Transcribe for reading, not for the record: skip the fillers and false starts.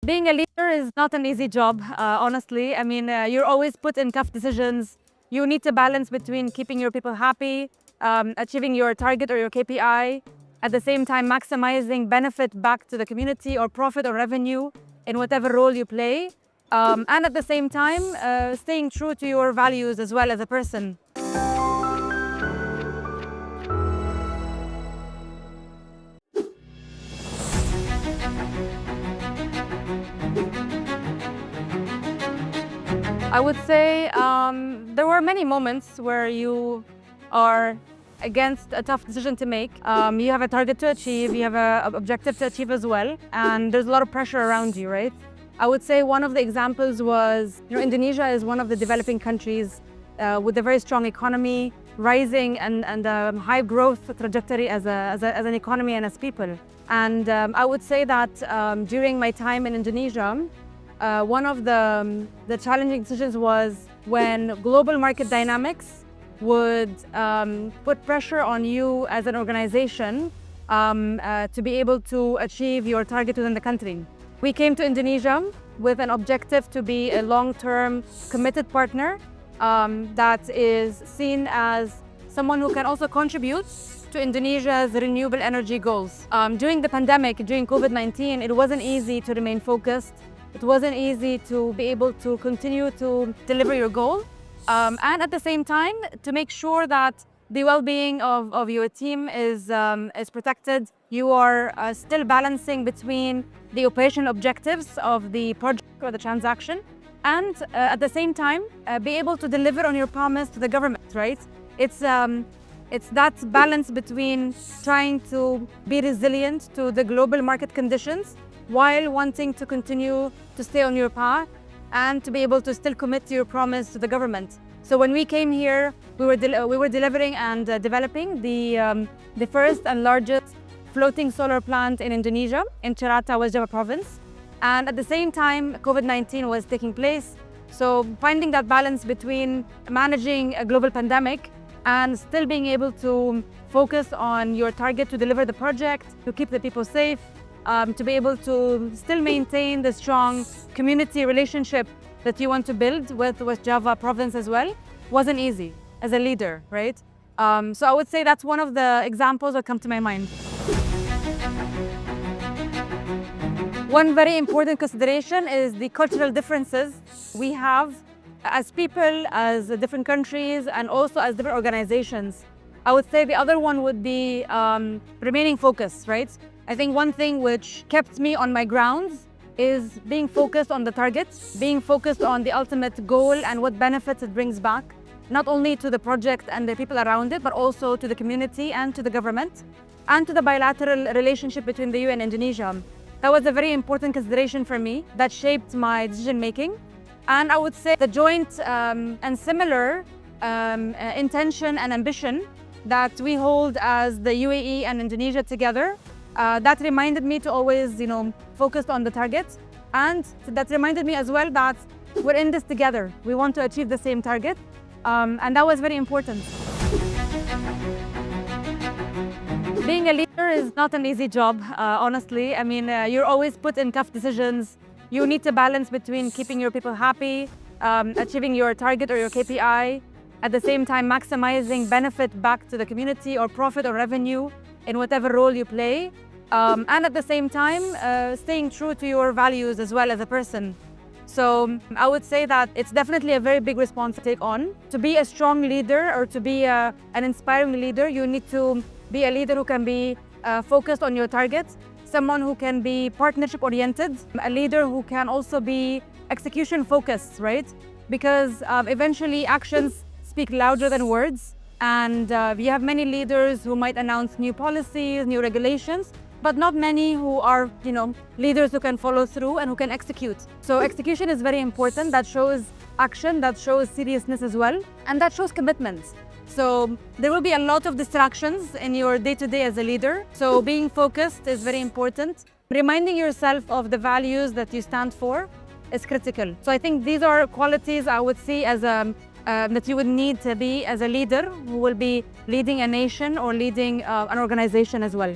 Being a leader is not an easy job, honestly. I mean, you're always put in tough decisions. You need to balance between keeping your people happy, achieving your target or your KPI, at the same time maximizing benefit back to the community or profit or revenue in whatever role you play, and at the same time staying true to your values as well as a person. I would say there were many moments where you are against a tough decision to make. You have a target to achieve, you have an objective to achieve as well, and there's a lot of pressure around you, right? I would say one of the examples was, Indonesia is one of the developing countries with a very strong economy, rising and high growth trajectory as an economy and as people. And I would say that during my time in Indonesia, one of the challenging decisions was when global market dynamics would put pressure on you as an organization to be able to achieve your target within the country. We came to Indonesia with an objective to be a long-term committed partner that is seen as someone who can also contribute to Indonesia's renewable energy goals. During the pandemic, during COVID-19, it wasn't easy to remain focused. It wasn't easy to be able to continue to deliver your goal. And at the same time, to make sure that the well-being of your team is protected. You are still balancing between the operational objectives of the project or the transaction, and at the same time, be able to deliver on your promise to the government, right? It's that balance between trying to be resilient to the global market conditions while wanting to continue to stay on your path and to be able to still commit to your promise to the government. So when we came here, we were delivering and developing the first and largest floating solar plant in Indonesia, in Cirata, West Java province. And at the same time, COVID-19 was taking place. So finding that balance between managing a global pandemic and still being able to focus on your target to deliver the project, to keep the people safe, to be able to still maintain the strong community relationship that you want to build with West Java province as well, wasn't easy as a leader, right? So I would say that's one of the examples that come to my mind. One very important consideration is the cultural differences we have as people, as different countries, and also as different organizations. I would say the other one would be remaining focused, right? I think one thing which kept me on my grounds is being focused on the target, being focused on the ultimate goal and what benefits it brings back, not only to the project and the people around it, but also to the community and to the government, and to the bilateral relationship between the EU and Indonesia. That was a very important consideration for me that shaped my decision-making. And I would say the joint and similar intention and ambition that we hold as the UAE and Indonesia together, that reminded me to always, focus on the target. And that reminded me as well that we're in this together. We want to achieve the same target. And that was very important. Being a leader is not an easy job, honestly. I mean, you're always put in tough decisions. You need to balance between keeping your people happy, achieving your target or your KPI, at the same time maximizing benefit back to the community or profit or revenue in whatever role you play, and at the same time staying true to your values as well as a person. So I would say that it's definitely a very big responsibility to take on. To be a strong leader or to be an inspiring leader, you need to be a leader who can be focused on your targets, someone who can be partnership oriented, a leader who can also be execution focused, right? Because eventually actions speak louder than words. And we have many leaders who might announce new policies, new regulations, but not many who are, leaders who can follow through and who can execute. So execution is very important. That shows action, that shows seriousness as well, and that shows commitment. So there will be a lot of distractions in your day-to-day as a leader. So being focused is very important. Reminding yourself of the values that you stand for is critical. So I think these are qualities I would see as that you would need to be as a leader who will be leading a nation or leading an organization as well.